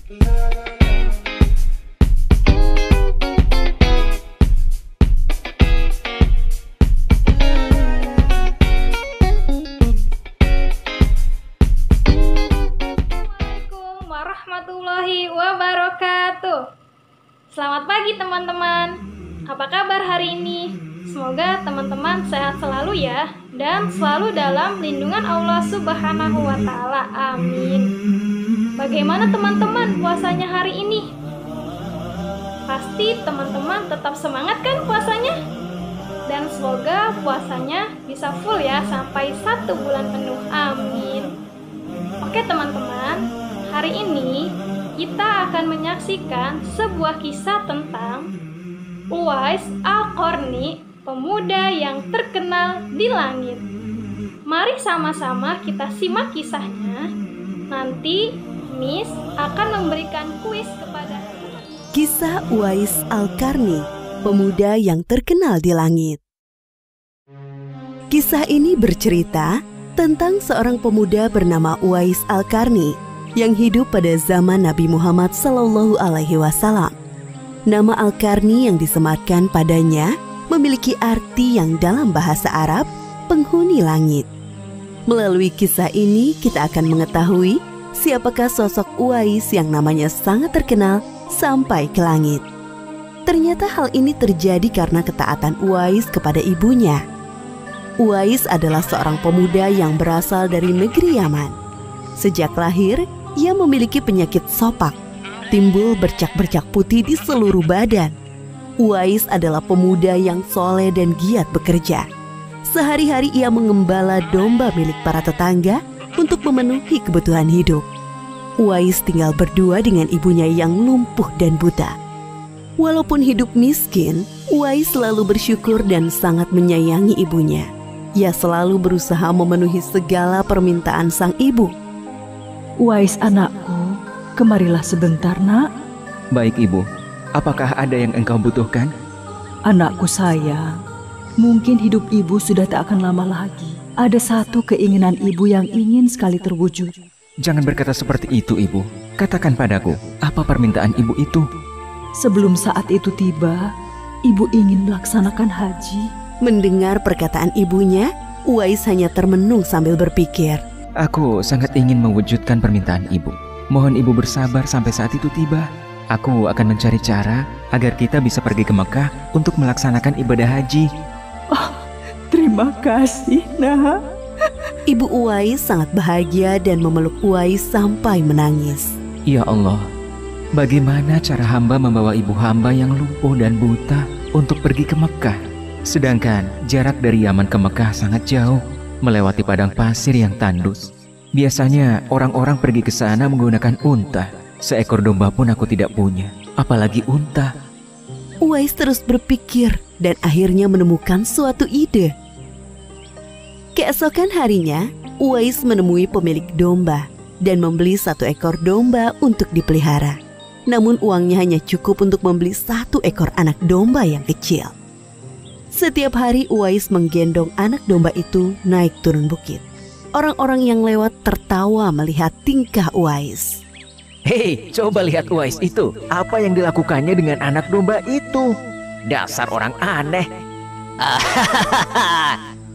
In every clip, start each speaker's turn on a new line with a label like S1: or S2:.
S1: Assalamualaikum warahmatullahi wabarakatuh. Selamat pagi teman-teman. Apa kabar hari ini? Semoga teman-teman sehat selalu ya, dan selalu dalam lindungan Allah Subhanahu wa Ta'ala. Amin. Bagaimana teman-teman puasanya hari ini? Pasti teman-teman tetap semangat kan puasanya? Dan semoga puasanya bisa full ya sampai 1 bulan penuh. Amin. Oke teman-teman, hari ini kita akan menyaksikan sebuah kisah tentang Uwais Al-Qarni, pemuda yang terkenal di langit. Mari sama-sama kita simak kisahnya. Nanti Miss akan memberikan kuis kepada
S2: Kisah Uwais Al-Qarni, pemuda yang terkenal di langit. Kisah ini bercerita tentang seorang pemuda bernama Uwais Al-Qarni yang hidup pada zaman Nabi Muhammad SAW. Nama Al-Qarni yang disematkan padanya memiliki arti yang dalam bahasa Arab, penghuni langit. Melalui kisah ini kita akan mengetahui siapakah sosok Uwais yang namanya sangat terkenal sampai ke langit. Ternyata hal ini terjadi karena ketaatan Uwais kepada ibunya. Uwais adalah seorang pemuda yang berasal dari negeri Yaman. Sejak lahir, ia memiliki penyakit sopak, timbul bercak-bercak putih di seluruh badan. Uwais adalah pemuda yang soleh dan giat bekerja. Sehari-hari ia mengembala domba milik para tetangga untuk memenuhi kebutuhan hidup. Uwais tinggal berdua dengan ibunya yang lumpuh dan buta. Walaupun hidup miskin, Uwais selalu bersyukur dan sangat menyayangi ibunya. Ia selalu berusaha memenuhi segala permintaan sang ibu.
S3: Uwais anakku, kemarilah sebentar nak.
S4: Baik ibu, apakah ada yang engkau butuhkan?
S3: Anakku sayang, mungkin hidup ibu sudah tak akan lama lagi. Ada satu keinginan ibu yang ingin sekali terwujud.
S4: Jangan berkata seperti itu ibu. Katakan padaku, apa permintaan ibu itu?
S3: Sebelum saat itu tiba, ibu ingin melaksanakan haji.
S2: Mendengar perkataan ibunya, Uwais hanya termenung sambil berpikir.
S4: Aku sangat ingin mewujudkan permintaan ibu. Mohon ibu bersabar sampai saat itu tiba. Aku akan mencari cara agar kita bisa pergi ke Mekah untuk melaksanakan ibadah haji.
S3: Oh, terima kasih nak.
S2: Ibu Uwais sangat bahagia dan memeluk Uwais sampai menangis.
S4: Ya Allah, bagaimana cara hamba membawa ibu hamba yang lumpuh dan buta untuk pergi ke Mekah? Sedangkan jarak dari Yaman ke Mekah sangat jauh, melewati padang pasir yang tandus. Biasanya orang-orang pergi ke sana menggunakan unta. Seekor domba pun aku tidak punya, apalagi unta.
S2: Uwais terus berpikir dan akhirnya menemukan suatu ide. Keesokan harinya, Uwais menemui pemilik domba dan membeli 1 ekor domba untuk dipelihara. Namun uangnya hanya cukup untuk membeli 1 ekor anak domba yang kecil. Setiap hari Uwais menggendong anak domba itu naik turun bukit. Orang-orang yang lewat tertawa melihat tingkah Uwais.
S4: Hei, coba lihat Uwais itu. Apa yang dilakukannya dengan anak domba itu? Dasar orang aneh.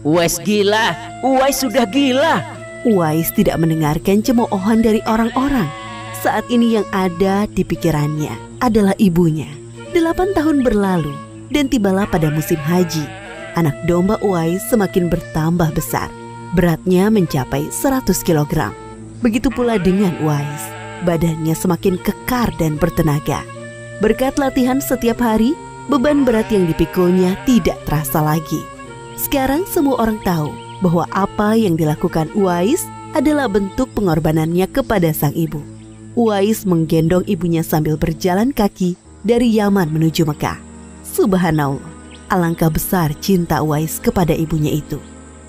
S4: Uwais gila. Uwais sudah gila.
S2: Uwais tidak mendengarkan cemoohan dari orang-orang. Saat ini yang ada di pikirannya adalah ibunya. 8 tahun berlalu dan tibalah pada musim haji. Anak domba Uwais semakin bertambah besar. Beratnya mencapai 100 kg. Begitu pula dengan Uwais. Badannya semakin kekar dan bertenaga. Berkat latihan setiap hari, beban berat yang dipikulnya tidak terasa lagi. Sekarang semua orang tahu bahwa apa yang dilakukan Uwais adalah bentuk pengorbanannya kepada sang ibu. Uwais menggendong ibunya sambil berjalan kaki dari Yaman menuju Mekah. Subhanallah, alangkah besar cinta Uwais kepada ibunya itu.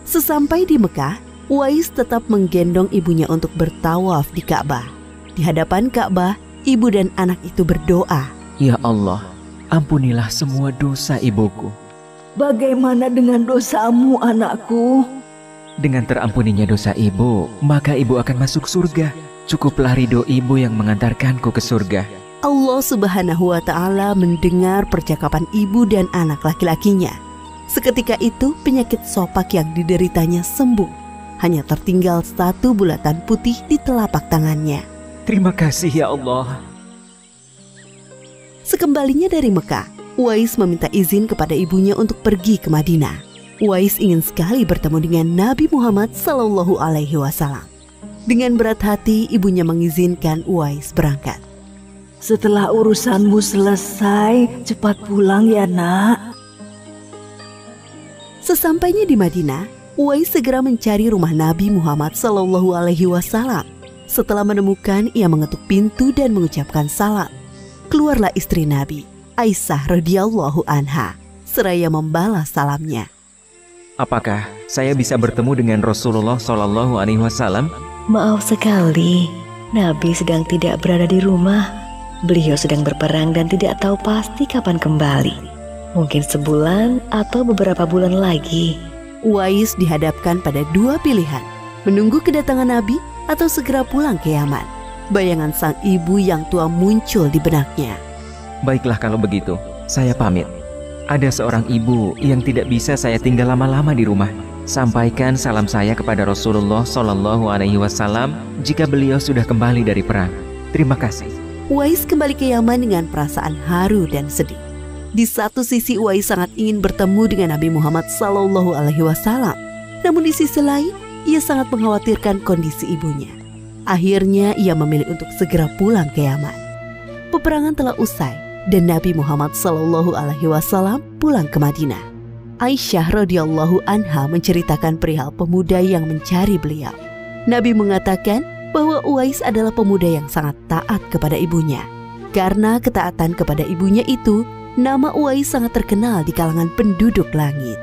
S2: Sesampai di Mekah, Uwais tetap menggendong ibunya untuk bertawaf di Ka'bah. Di hadapan Ka'bah, ibu dan anak itu berdoa.
S4: Ya Allah, ampunilah semua dosa ibuku.
S3: Bagaimana dengan dosamu anakku?
S4: Dengan terampuninya dosa ibu, maka ibu akan masuk surga. Cukuplah ridho ibu yang mengantarkanku ke surga.
S2: Allah Subhanahu wa Ta'ala mendengar percakapan ibu dan anak laki-lakinya. Seketika itu penyakit sopak yang dideritanya sembuh. Hanya tertinggal 1 bulatan putih di telapak tangannya.
S4: Terima kasih ya Allah.
S2: Sekembalinya dari Mekah, Uwais meminta izin kepada ibunya untuk pergi ke Madinah. Uwais ingin sekali bertemu dengan Nabi Muhammad SAW. Dengan berat hati, ibunya mengizinkan Uwais berangkat.
S3: Setelah urusanmu selesai, cepat pulang ya nak.
S2: Sesampainya di Madinah, Uwais segera mencari rumah Nabi Muhammad SAW. Setelah menemukan, ia mengetuk pintu dan mengucapkan salam. Keluarlah istri Nabi, Aisyah radhiyallahu anha, seraya membalas salamnya.
S4: Apakah saya bisa bertemu dengan Rasulullah SAW?
S5: Maaf sekali, Nabi sedang tidak berada di rumah. Beliau sedang berperang dan tidak tahu pasti kapan kembali. Mungkin sebulan atau beberapa bulan lagi.
S2: Uwais dihadapkan pada 2 pilihan, menunggu kedatangan Nabi atau segera pulang ke Yaman. Bayangan sang ibu yang tua muncul di benaknya.
S4: Baiklah kalau begitu, saya pamit. Ada seorang ibu yang tidak bisa saya tinggal lama-lama di rumah. Sampaikan salam saya kepada Rasulullah SAW jika beliau sudah kembali dari perang. Terima kasih.
S2: Uwais kembali ke Yaman dengan perasaan haru dan sedih. Di satu sisi Uwais sangat ingin bertemu dengan Nabi Muhammad SAW. Namun di sisi lain, ia sangat mengkhawatirkan kondisi ibunya. Akhirnya ia memilih untuk segera pulang ke Yaman. Peperangan telah usai dan Nabi Muhammad SAW pulang ke Madinah. Aisyah radhiyallahu anha menceritakan perihal pemuda yang mencari beliau. Nabi mengatakan bahwa Uwais adalah pemuda yang sangat taat kepada ibunya. Karena ketaatan kepada ibunya itu, nama Uwais sangat terkenal di kalangan penduduk langit.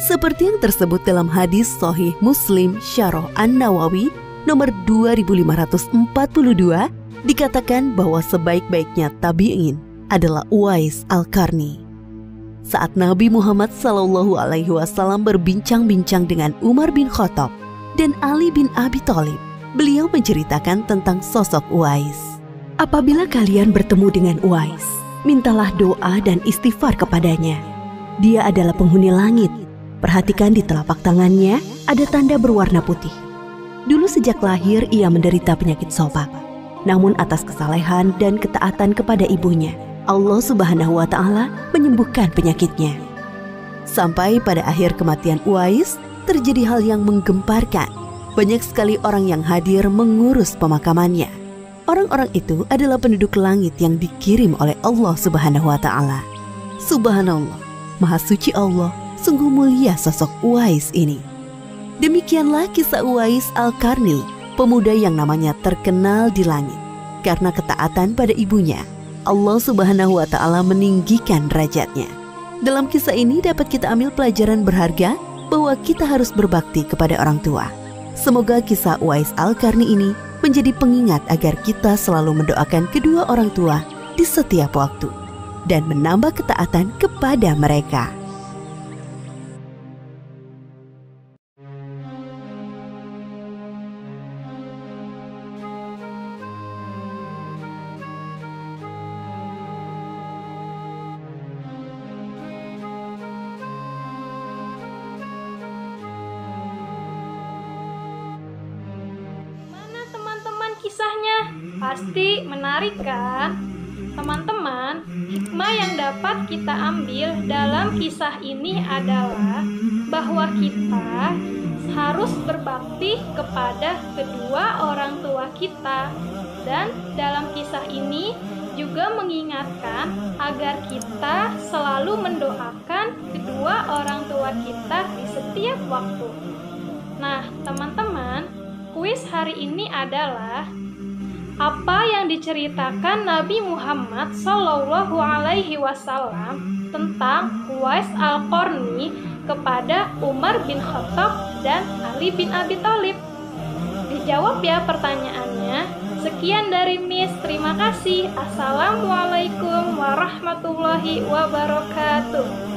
S2: Seperti yang tersebut dalam hadis Sahih Muslim Syarah An-Nawawi nomor 2542, dikatakan bahwa sebaik-baiknya tabi'in adalah Uwais Al-Qarni. Saat Nabi Muhammad SAW berbincang-bincang dengan Umar bin Khattab dan Ali bin Abi Thalib, beliau menceritakan tentang sosok Uwais. Apabila kalian bertemu dengan Uwais, mintalah doa dan istighfar kepadanya. Dia adalah penghuni langit. Perhatikan di telapak tangannya ada tanda berwarna putih. Dulu sejak lahir ia menderita penyakit sopak. Namun atas kesalehan dan ketaatan kepada ibunya, Allah Subhanahu wa Ta'ala menyembuhkan penyakitnya. Sampai pada akhir kematian Uwais, terjadi hal yang menggemparkan. Banyak sekali orang yang hadir mengurus pemakamannya. Orang-orang itu adalah penduduk langit yang dikirim oleh Allah Subhanahu wa Ta'ala. Subhanallah, Maha Suci Allah, sungguh mulia sosok Uwais ini. Demikianlah kisah Uwais Al-Qarni, pemuda yang namanya terkenal di langit. Karena ketaatan pada ibunya, Allah Subhanahu wa Ta'ala meninggikan derajatnya. Dalam kisah ini dapat kita ambil pelajaran berharga bahwa kita harus berbakti kepada orang tua. Semoga kisah Uwais Al-Qarni ini menjadi pengingat agar kita selalu mendoakan kedua orang tua di setiap waktu dan menambah ketaatan kepada mereka.
S1: Kisahnya pasti menarik kan? Teman-teman, hikmah yang dapat kita ambil dalam kisah ini adalah bahwa kita harus berbakti kepada kedua orang tua kita. Dan dalam kisah ini juga mengingatkan agar kita selalu mendoakan kedua orang tua kita di setiap waktu. Nah, teman-teman, kuis hari ini adalah apa yang diceritakan Nabi Muhammad SAW tentang Uwais Al-Qarni kepada Umar bin Khattab dan Ali bin Abi Thalib. Dijawab ya pertanyaannya. Sekian dari Miss, terima kasih. Assalamualaikum warahmatullahi wabarakatuh.